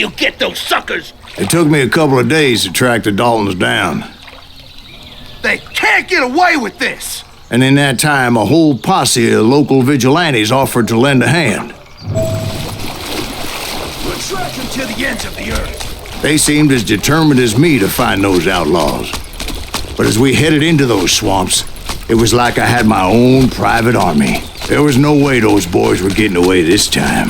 you get those suckers? It took me a couple of days to track the Daltons down. They can't get away with this! And in that time, a whole posse of local vigilantes offered to lend a hand. We'll track them to the ends of the earth. They seemed as determined as me to find those outlaws. But as we headed into those swamps, it was like I had my own private army. There was no way those boys were getting away this time.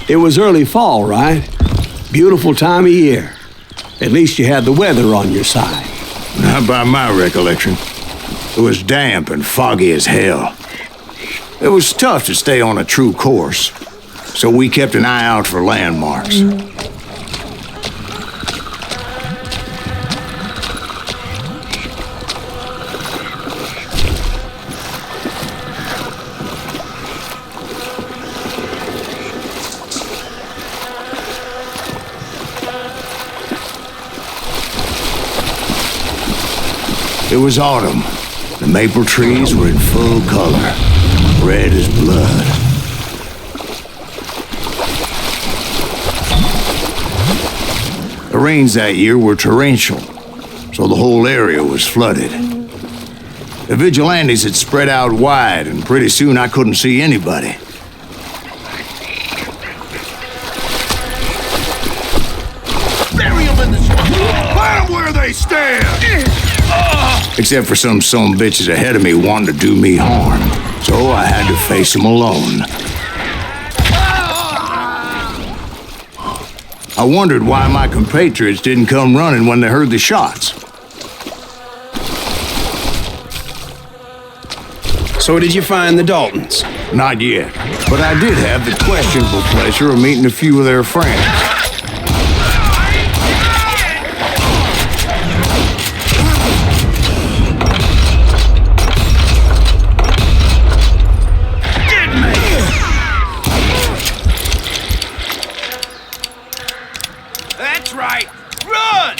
It was early fall, right? Beautiful time of year. At least you had the weather on your side. Not by my recollection. It was damp and foggy as hell. It was tough to stay on a true course, so we kept an eye out for landmarks. It was autumn. The maple trees were in full color, red as blood. The rains that year were torrential, so the whole area was flooded. The vigilantes had spread out wide, and pretty soon I couldn't see anybody. Bury them in the swamp! Plant them where they stand! Except for some bitches ahead of me wanting to do me harm. So I had to face them alone. I wondered why my compatriots didn't come running when they heard the shots. So did you find the Daltons? Not yet, but I did have the questionable pleasure of meeting a few of their friends. That's right! Run!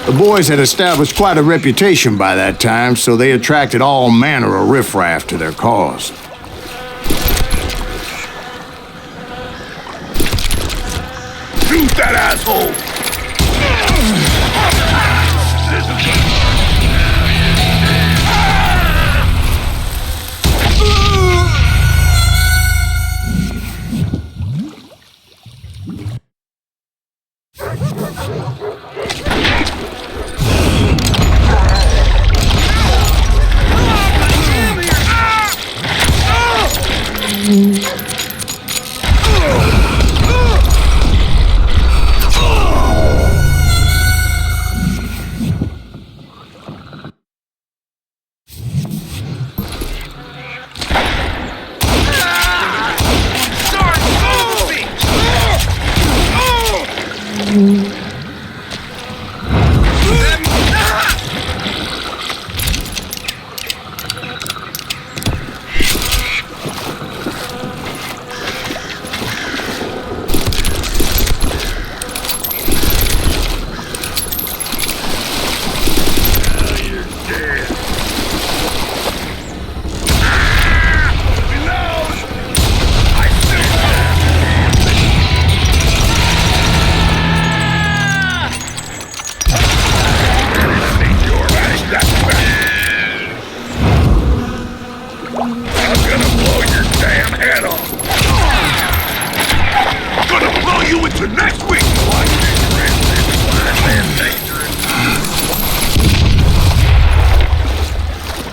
The boys had established quite a reputation by that time, so they attracted all manner of riffraff to their cause. Shoot that asshole!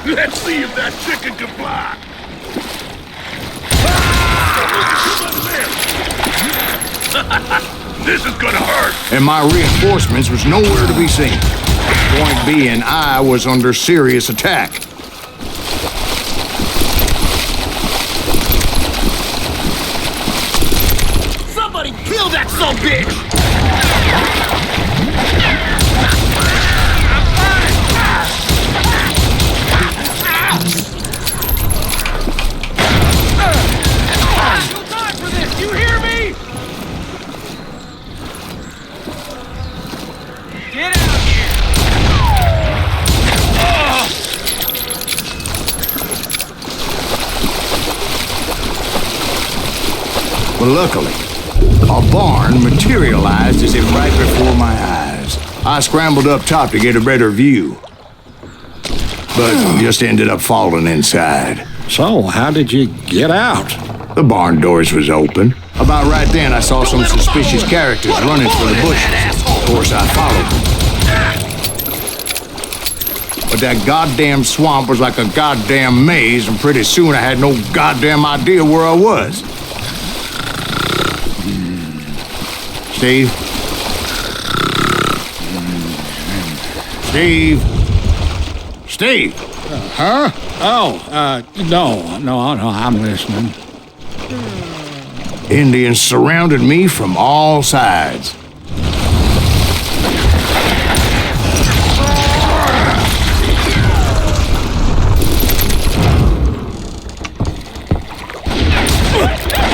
Let's see if that chicken can fly! This is gonna hurt! And my reinforcements was nowhere to be seen. Point being, I was under serious attack. Somebody kill that sumbitch! But luckily, a barn materialized as if right before my eyes. I scrambled up top to get a better view, but just ended up falling inside. So, how did you get out? The barn doors was open. About right then, I saw some suspicious characters running for the bushes. Of course, I followed them. But that goddamn swamp was like a goddamn maze, and pretty soon I had no goddamn idea where I was. Steve? Steve? Steve! Huh? Oh, no, I'm listening. Indians surrounded me from all sides.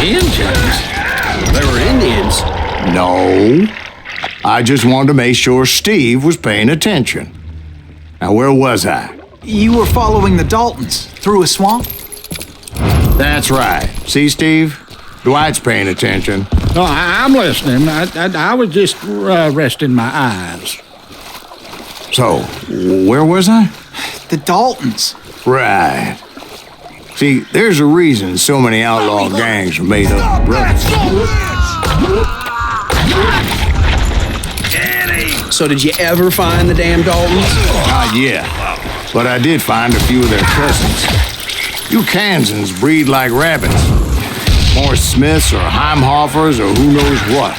Indians? They were Indians. No. I just wanted to make sure Steve was paying attention. Now, where was I? You were following the Daltons through a swamp? That's right. See, Steve? Dwight's paying attention. No, I'm listening. I was just resting my eyes. So, where was I? The Daltons. Right. See, there's a reason so many outlaw gangs are made up of brothers. So did you ever find the damn Daltons? Not yet. But I did find a few of their cousins. You Kansans breed like rabbits. More Smiths or Heimhoffers or who knows what.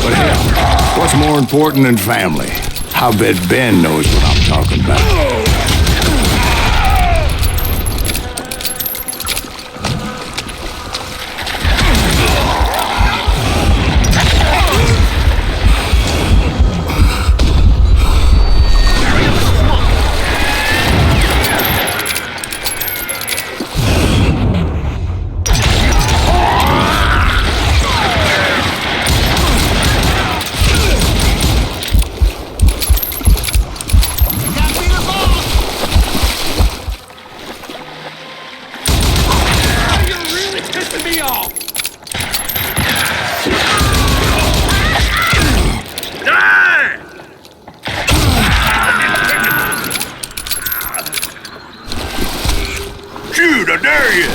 But hell, what's more important than family? I bet Ben knows what I'm talking about. Shoot, I dare you!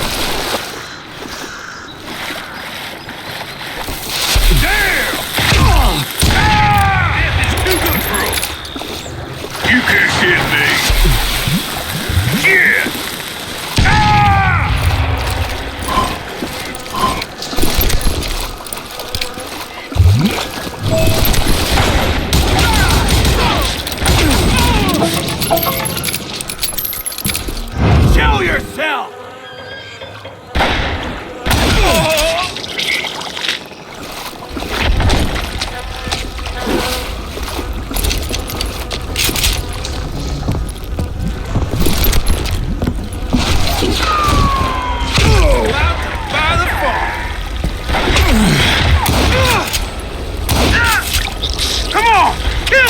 Damn! This is too good for him. You can't get me. Yeah! Show yourself! By the fall. Come on! Kill!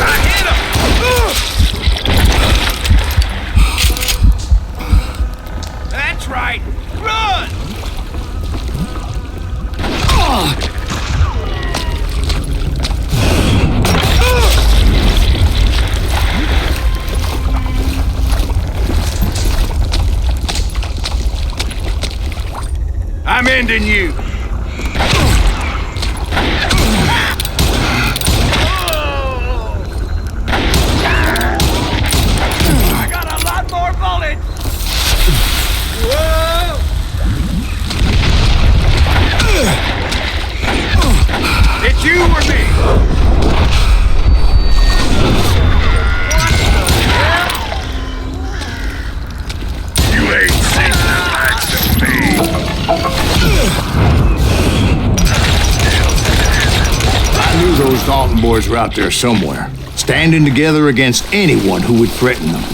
I hit him! That's right! Run! I'm ending you! I got a lot more bullets! Whoa! It's you or me! What the hell? You ain't seen the likes of me! I knew those Dalton boys were out there somewhere, standing together against anyone who would threaten them.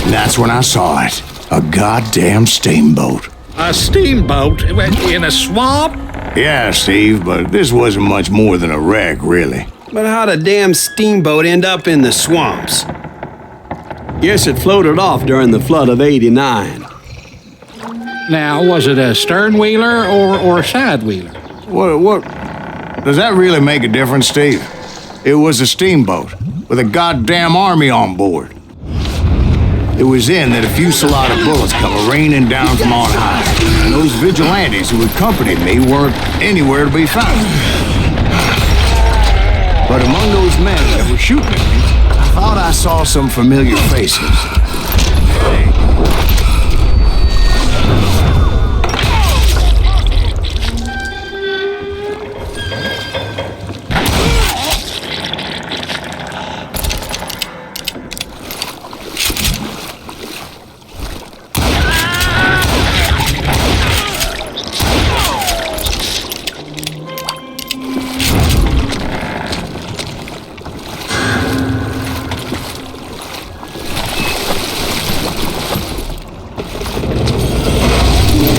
And that's when I saw it. A goddamn steamboat. A steamboat in a swamp? Yeah, Steve, but this wasn't much more than a wreck, really. But how'd a damn steamboat end up in the swamps? Guess it floated off during the flood of '89. Now, was it a stern wheeler or a side wheeler? What? Does that really make a difference, Steve? It was a steamboat with a goddamn army on board. It was then that a fusillade of bullets come raining down from on high, and those vigilantes who accompanied me weren't anywhere to be found. But among those men that were shooting at me, I thought I saw some familiar faces.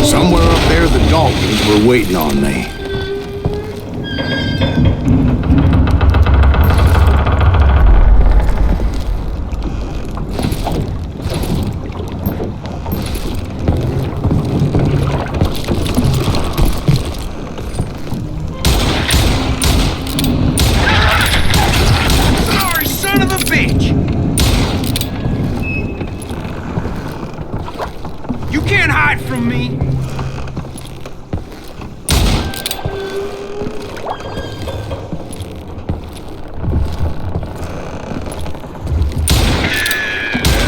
Somewhere up there, the Daltons were waiting on me. Sorry, son of a bitch! You can't hide from me!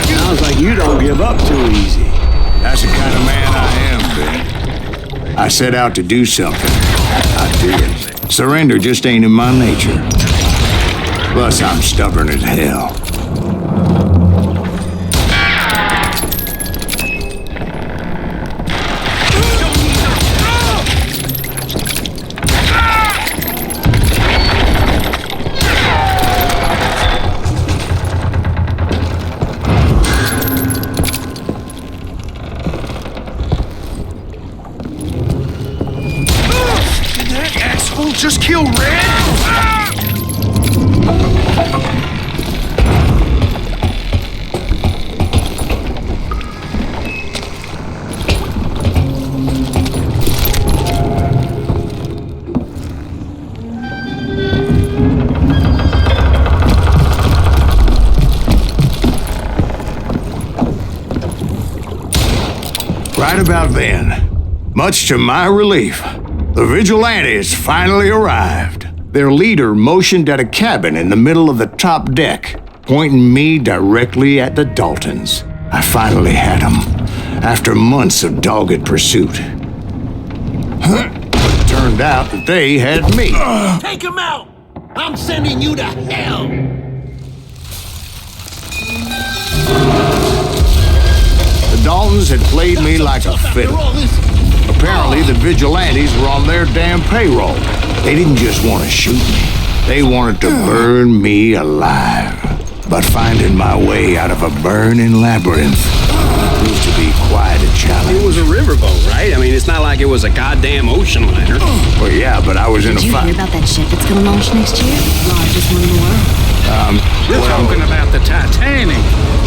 Sounds like you don't give up too easy. That's the kind of man I am, Ben. I set out to do something. I did. Surrender just ain't in my nature. Plus, I'm stubborn as hell. Just kill Red? Right about then, much to my relief, the vigilantes finally arrived. Their leader motioned at a cabin in the middle of the top deck, pointing me directly at the Daltons. I finally had them, after months of dogged pursuit. It turned out that they had me. Take him out! I'm sending you to hell! The Daltons had played me like a fiddle. Apparently, the vigilantes were on their damn payroll. They didn't just want to shoot me. They wanted to burn me alive. But finding my way out of a burning labyrinth proved to be quite a challenge. It was a riverboat, right? I mean, it's not like it was a goddamn ocean liner. Well, yeah, but I was in a Did you fight. hear about that ship that's gonna launch next year? Largest one in the world. You're talking about the Titanic.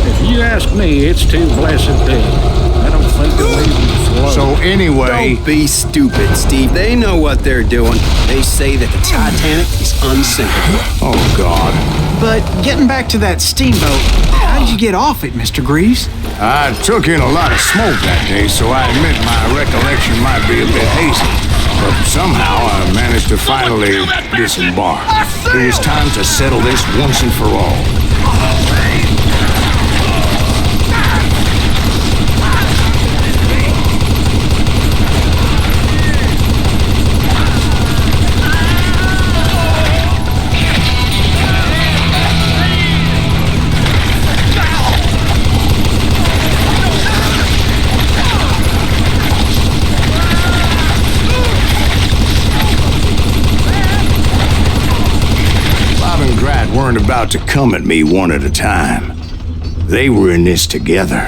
If you ask me, it's too blessed big. I don't think they'll even float. So anyway, Don't be stupid, Steve. They know what they're doing. They say that the Titanic is unsinkable. oh God, But getting back to that steamboat, how did you get off it, Mr. Greaves? I took in a lot of smoke that day, so I admit my recollection might be a bit hazy. But somehow I managed to finally disembark. It was time to settle this once and for all. Weren't about to come at me one at a time. They were in this together.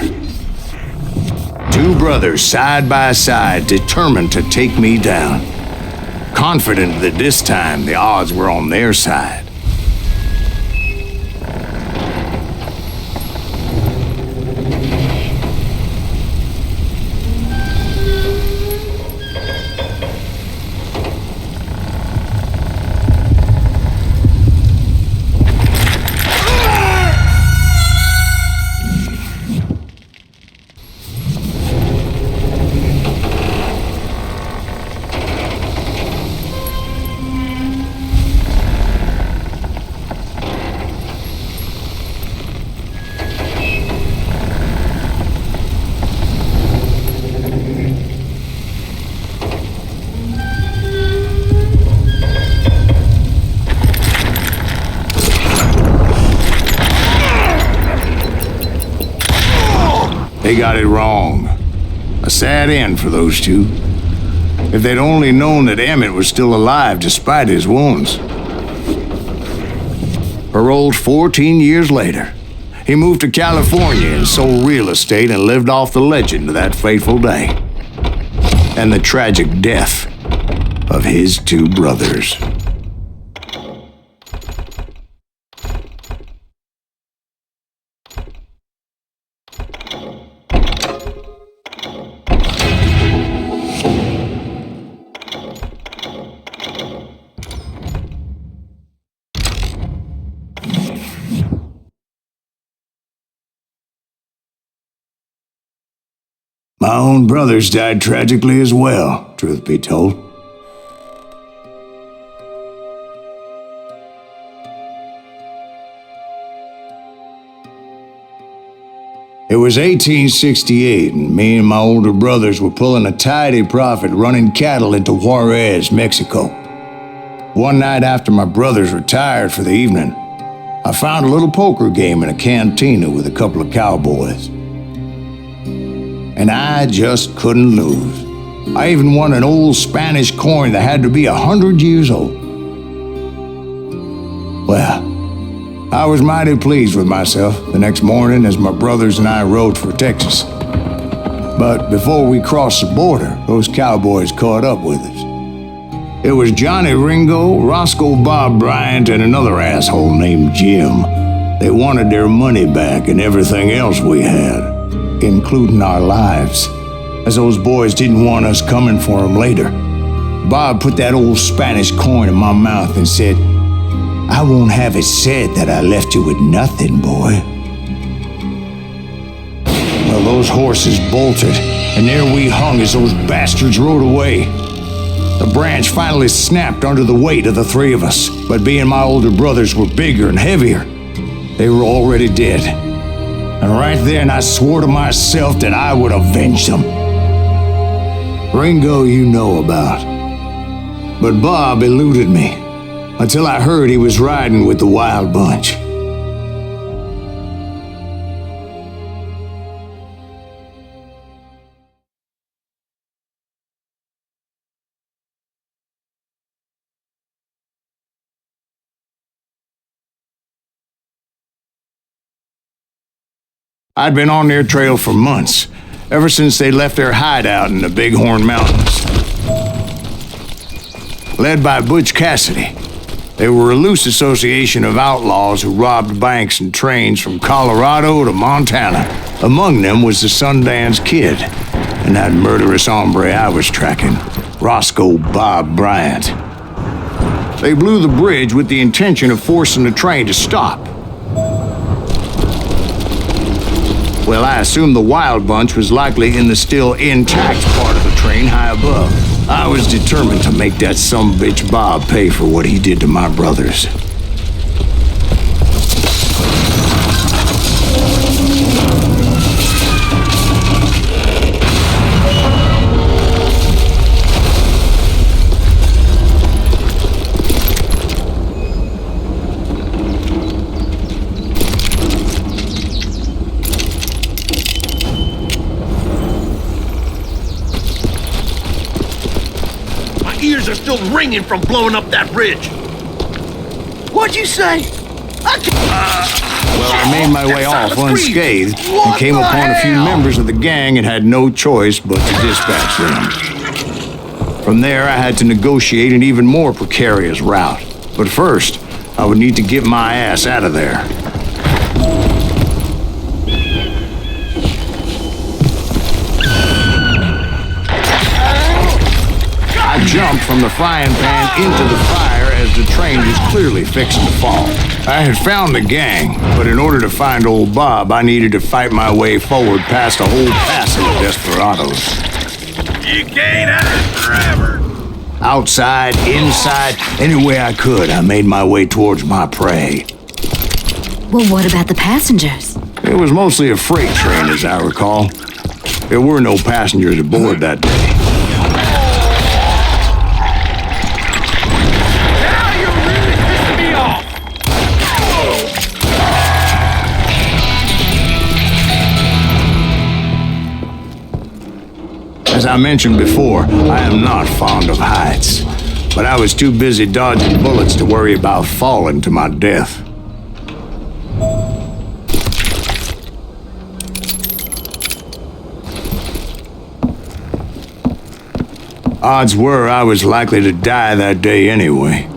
Two brothers side by side, determined to take me down. Confident that this time the odds were on their side. They got it wrong. A sad end for those two. If they'd only known that Emmett was still alive despite his wounds. Paroled 14 years later, he moved to California and sold real estate and lived off the legend of that fateful day. And the tragic death of his two brothers. My own brothers died tragically as well, truth be told. It was 1868, and me and my older brothers were pulling a tidy profit running cattle into Juarez, Mexico. One night after my brothers retired for the evening, I found a little poker game in a cantina with a couple of cowboys. And I just couldn't lose. I even won an old Spanish coin that had to be 100 years old. Well, I was mighty pleased with myself the next morning as my brothers and I rode for Texas. But before we crossed the border, those cowboys caught up with us. It was Johnny Ringo, Roscoe Bob Bryant, and another asshole named Jim. They wanted their money back and everything else we had, including our lives, as those boys didn't want us coming for them later. Bob put that old Spanish coin in my mouth and said, "I won't have it said that I left you with nothing, boy." Well, those horses bolted, and there we hung as those bastards rode away. The branch finally snapped under the weight of the three of us, but being my older brothers were bigger and heavier, they were already dead. And right then I swore to myself that I would avenge them. Ringo you know about. But Bob eluded me until I heard he was riding with the Wild Bunch. I'd been on their trail for months, ever since they left their hideout in the Bighorn Mountains. Led by Butch Cassidy, they were a loose association of outlaws who robbed banks and trains from Colorado to Montana. Among them was the Sundance Kid, and that murderous hombre I was tracking, Roscoe Bob Bryant. They blew the bridge with the intention of forcing the train to stop. Well, I assumed the Wild Bunch was likely in the still intact part of the train high above. I was determined to make that sumbitch Bob pay for what he did to my brothers. Ears are still ringing from blowing up that ridge. What'd you say? I can't... Well, I made my way off unscathed and came upon a few members of the gang and had no choice but to dispatch them. From there, I had to negotiate an even more precarious route. But first, I would need to get my ass out of there. I jumped from the frying pan into the fire as the train was clearly fixing to fall. I had found the gang, but in order to find old Bob, I needed to fight my way forward past a whole passel of desperados. You can't hide forever. Outside, inside, any way I could, I made my way towards my prey. Well, what about the passengers? It was mostly a freight train, as I recall. There were no passengers aboard that day. Now you're really pissing me off. As I mentioned before, I am not fond of heights, but I was too busy dodging bullets to worry about falling to my death. Odds were I was likely to die that day anyway,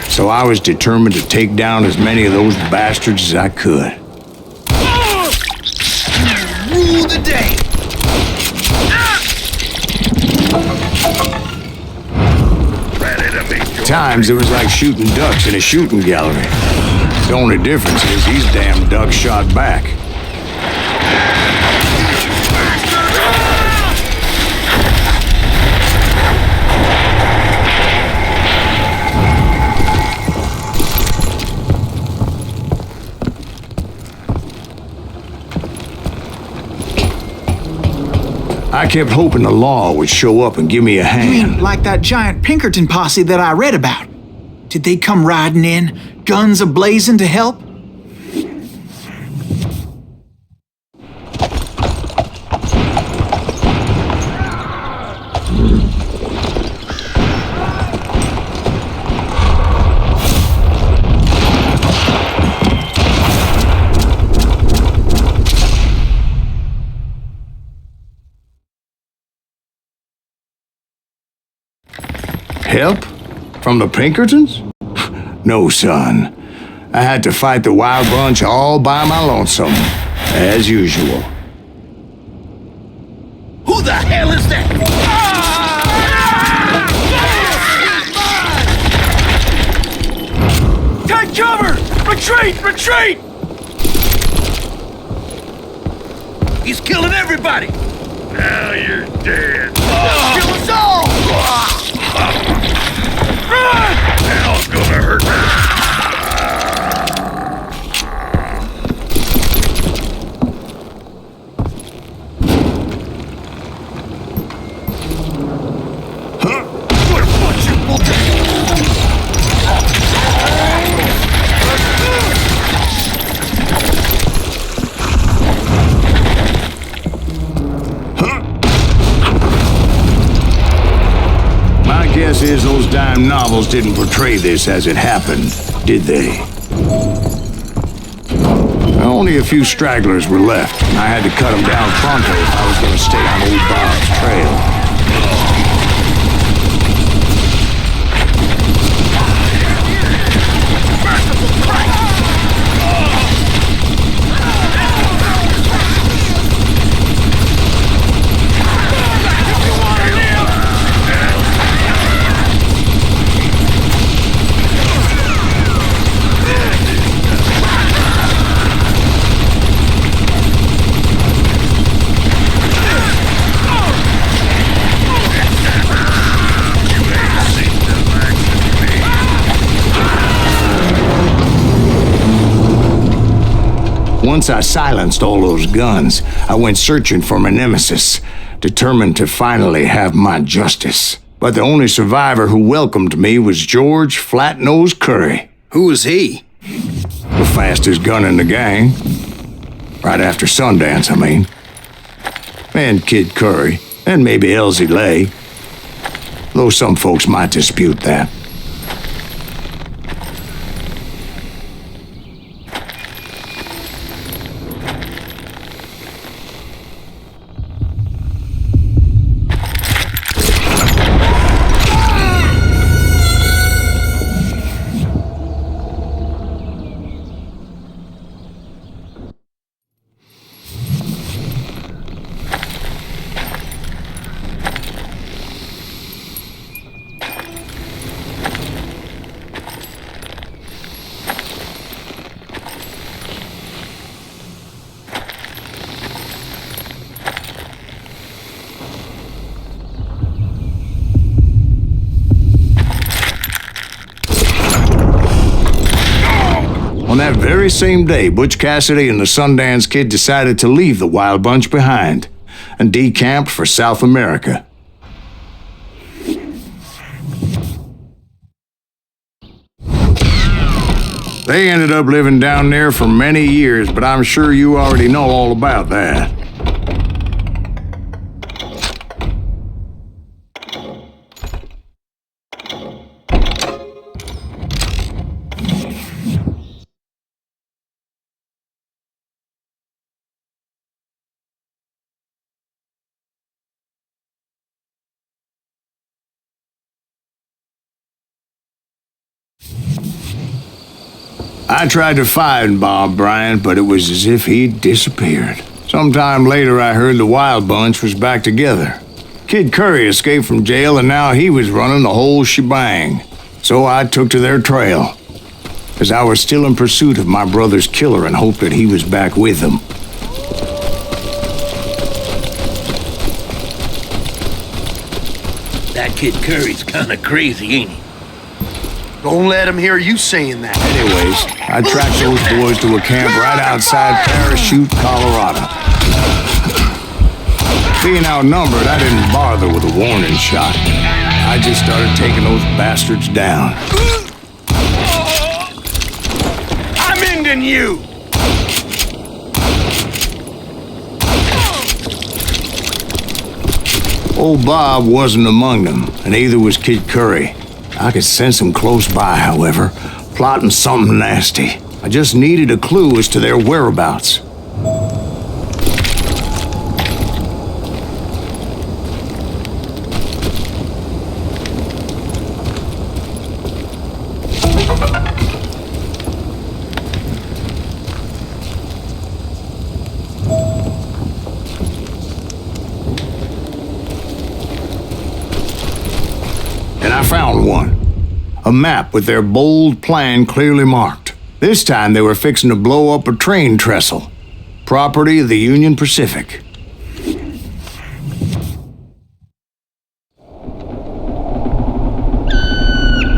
so I was determined to take down as many of those bastards as I could. Rule the day. At times, it was like shooting ducks in a shooting gallery. The only difference is these damn ducks shot back. I kept hoping the law would show up and give me a hand. Like that giant Pinkerton posse that I read about. Did they come riding in, guns a-blazing to help? Help? From the Pinkertons? No, son. I had to fight the wild bunch all by my lonesome, as usual. Who the hell is that? Take cover! Retreat! Retreat! He's killing everybody. Now you're dead. Kill us all. Run! Now it's gonna hurt me. What a bunch of bullshit! My guess is those dime novels didn't portray this as it happened, did they? Only a few stragglers were left, and I had to cut them down pronto if I was going to stay on old Bob's trail. Once I silenced all those guns, I went searching for my nemesis, determined to finally have my justice. But the only survivor who welcomed me was George Flat-Nose Curry. Who was he? The fastest gun in the gang. Right after Sundance, I mean. And Kid Curry, and maybe Elsie Lay. Though some folks might dispute that. that very same day, Butch Cassidy and the Sundance Kid decided to leave the Wild Bunch behind and decamped for South America. They ended up living down there for many years, but I'm sure you already know all about that. I tried to find Bob Bryant, but it was as if he'd disappeared. Sometime later, I heard the Wild Bunch was back together. Kid Curry escaped from jail, and now he was running the whole shebang. So I took to their trail, as I was still in pursuit of my brother's killer and hoped that he was back with them. That Kid Curry's kinda crazy, ain't he? Don't let him hear you saying that. Anyways, I tracked those boys to a camp right outside Parachute, Colorado. Being outnumbered, I didn't bother with a warning shot. I just started taking those bastards down. I'm ending you! Old Bob wasn't among them, and neither was Kid Curry. I could sense him close by, however, plotting something nasty. I just needed a clue as to their whereabouts. And I found one. A map with their bold plan clearly marked. This time they were fixing to blow up a train trestle. Property of the Union Pacific.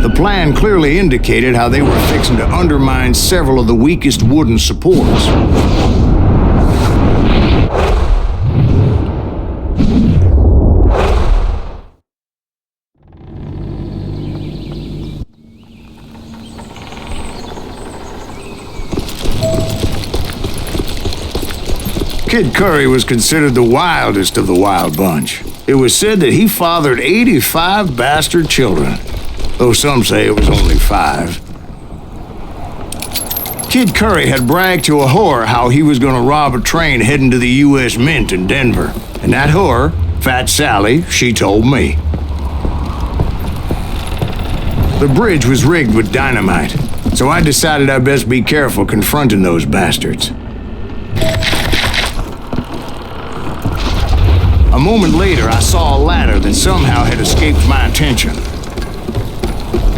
The plan clearly indicated how they were fixing to undermine several of the weakest wooden supports. Kid Curry was considered the wildest of the Wild Bunch. It was said that he fathered 85 bastard children, though some say it was only 5. Kid Curry had bragged to a whore how he was going to rob a train heading to the U.S. Mint in Denver. And that whore, Fat Sally, she told me. The bridge was rigged with dynamite, so I decided I'd best be careful confronting those bastards. A moment later, I saw a ladder that somehow had escaped my attention.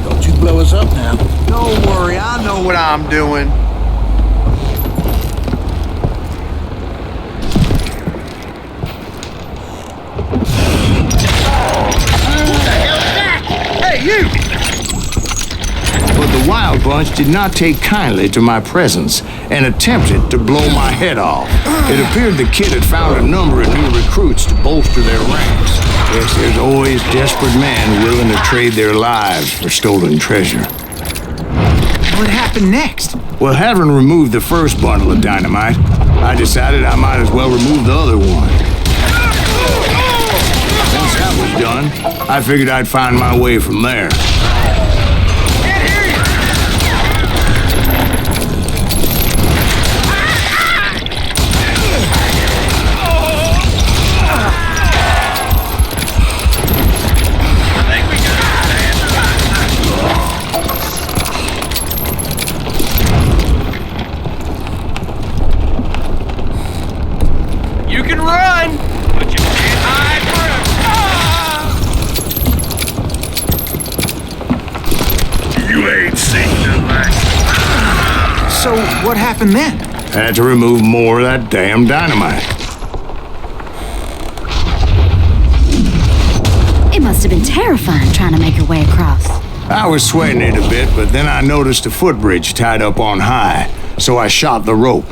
Don't you blow us up now. Don't worry, I know what I'm doing. Hey, you! But the Wild Bunch did not take kindly to my presence and attempted to blow my head off. It appeared the kid had found a number of new recruits to bolster their ranks. Yes, there's always desperate men willing to trade their lives for stolen treasure. What happened next? Well, having removed the first bundle of dynamite, I decided I might as well remove the other one. Once that was done, I figured I'd find my way from there. You can run, but you can't hide forever. You ain't seen the like. So what happened then? Had to remove more of that damn dynamite. It must have been terrifying trying to make your way across. I was sweating it a bit, but then I noticed a footbridge tied up on high, so I shot the rope.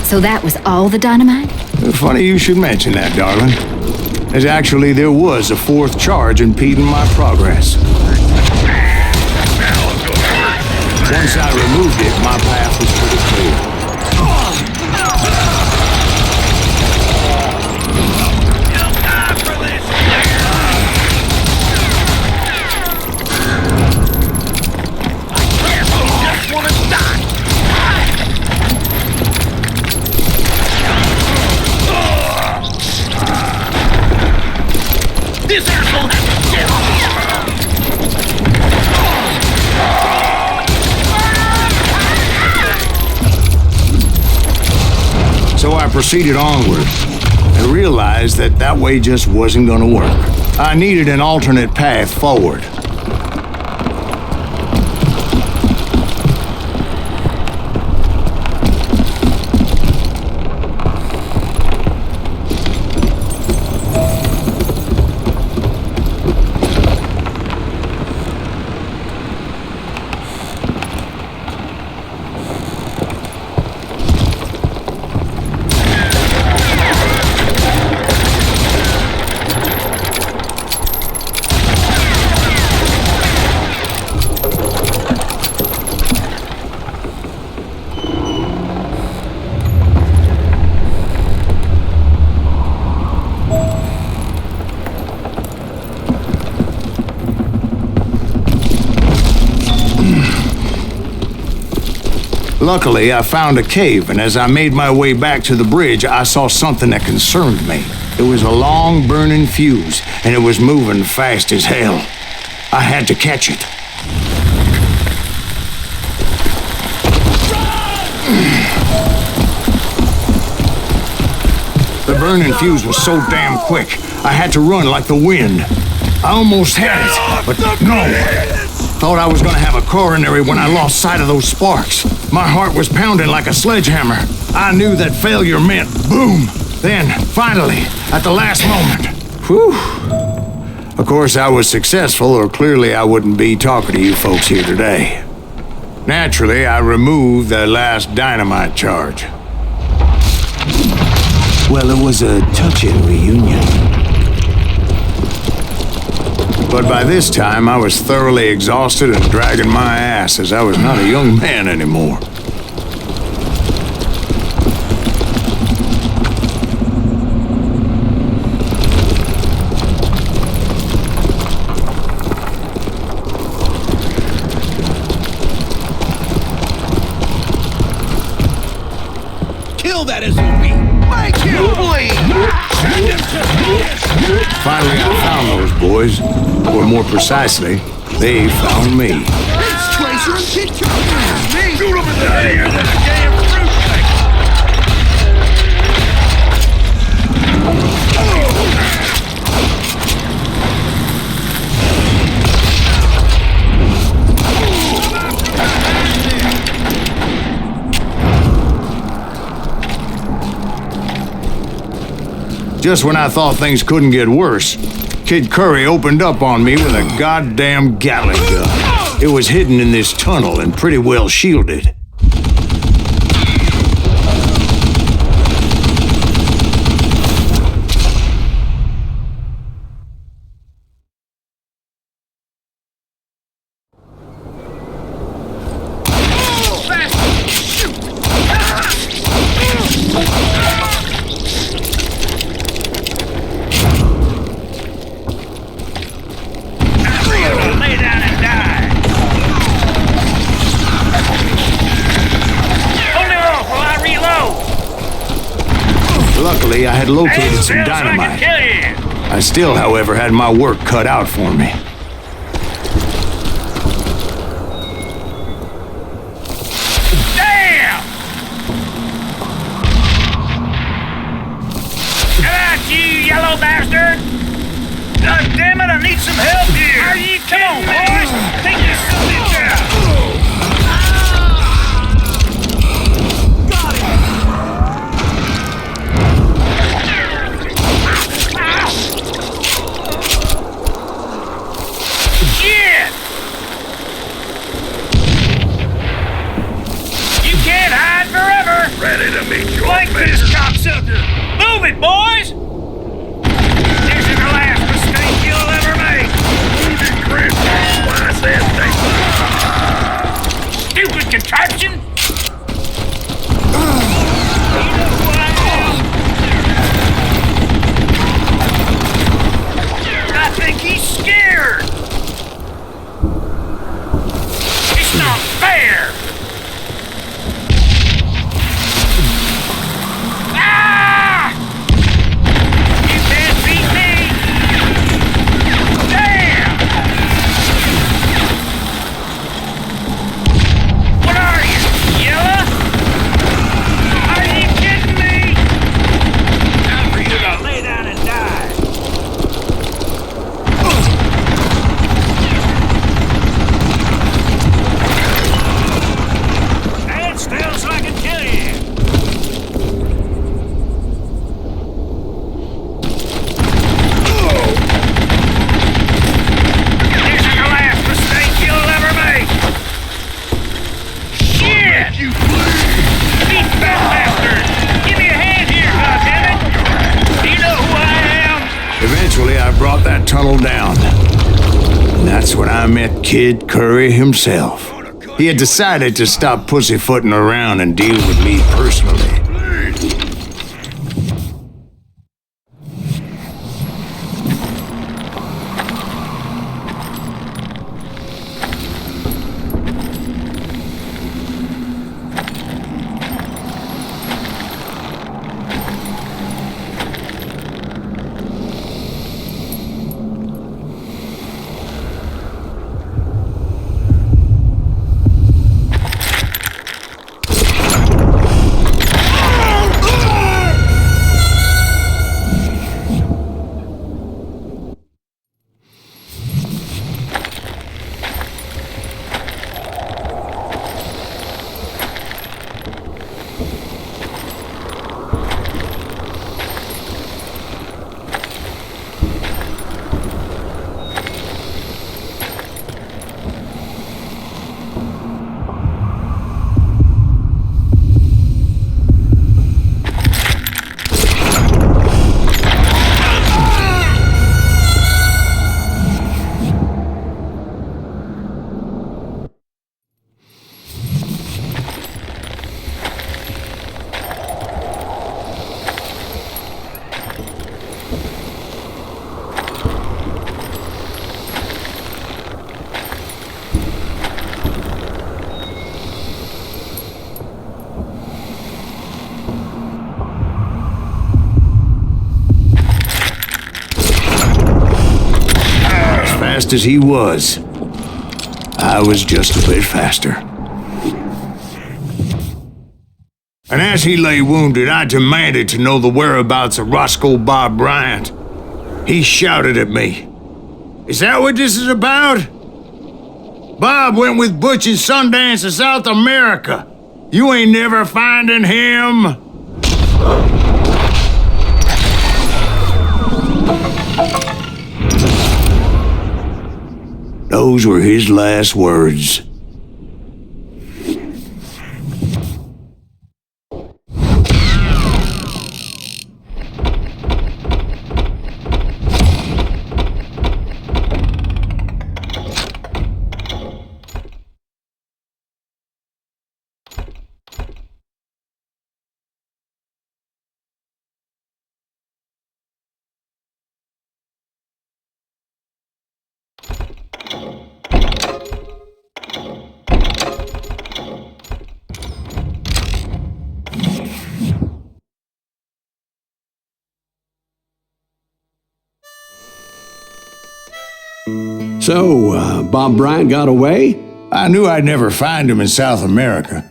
So that was all the dynamite? Funny you should mention that, darling. As actually, there was a fourth charge impeding my progress. Once I removed it, my path was pretty clear. This asshole has to So I proceeded onward and realized that that way just wasn't going to work. I needed an alternate path forward. Luckily, I found a cave, and as I made my way back to the bridge, I saw something that concerned me. It was a long burning fuse, and it was moving fast as hell. I had to catch it. The burning fuse was so damn quick, I had to run like the wind. I almost had it, but no. Thought I was gonna have a coronary when I lost sight of those sparks. My heart was pounding like a sledgehammer. I knew that failure meant boom. Then, finally, at the last moment, whew. Of course, I was successful, or clearly I wouldn't be talking to you folks here today. Naturally, I removed the last dynamite charge. Well, it was a touching reunion. But by this time, I was thoroughly exhausted and dragging my ass, as I was not a young man anymore. kill that SOB! Make him bleed! Finally, I found those boys. Or more precisely, they found me. It's Tracer and Kid Turner! Shoot him in the head! Than a damn fruit cake! Just when I thought things couldn't get worse, Kid Curry opened up on me with a goddamn Gatling gun. It was hidden in this tunnel and pretty well shielded. Luckily, I had located some dynamite. I still, however, had my work cut out for me. Damn! Get out, you yellow bastard! God damn it, I need some help here! Are you Come on, boys! Take this bitch out! Got him! Shit! You can't hide forever! Ready to meet your Like this cocksucker! Move it, boys! This is the last mistake you'll ever make! Wounded Chris. Why I said they Stupid contraption! You know who I am? I think he's scared! It's not fair! Ah! You can't beat me! Damn! What are you, Yella? Are you kidding me? Time for you to lay down and die. Stand still so I can kill you. This is the last mistake you'll ever make. Shit! You please. Beat that bastard! Give me a hand here, goddammit! Do you know who I am? Eventually, I brought that tunnel down. And that's when I met Kid Curry himself. He had decided to stop pussyfooting around and deal with me personally. Fast as he was, I was just a bit faster. And as he lay wounded, I demanded to know the whereabouts of Roscoe Bob Bryant. He shouted at me, "Is that what this is about? Bob went with Butch and Sundance to South America. You ain't never finding him." Those were his last words. So, Bob Bryant got away? I knew I'd never find him in South America.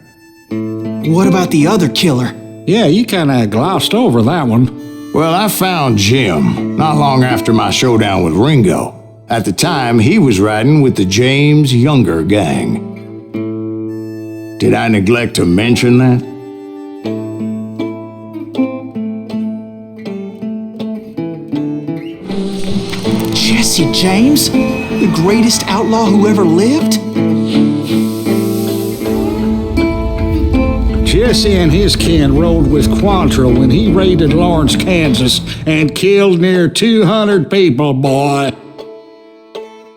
What about the other killer? Yeah, you kinda glossed over that one. Well, I found Jim not long after my showdown with Ringo. At the time, he was riding with the James Younger gang. Did I neglect to mention that? Jesse James? The greatest outlaw who ever lived? Jesse and his kin rode with Quantrill when he raided Lawrence, Kansas, and killed near 200 people, boy.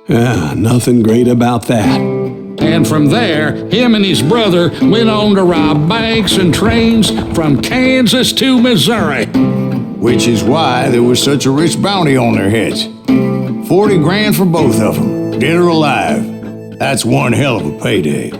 Nothing great about that. And from there, him and his brother went on to rob banks and trains from Kansas to Missouri. Which is why there was such a rich bounty on their heads. 40 grand for both of them, dead or alive. That's one hell of a payday.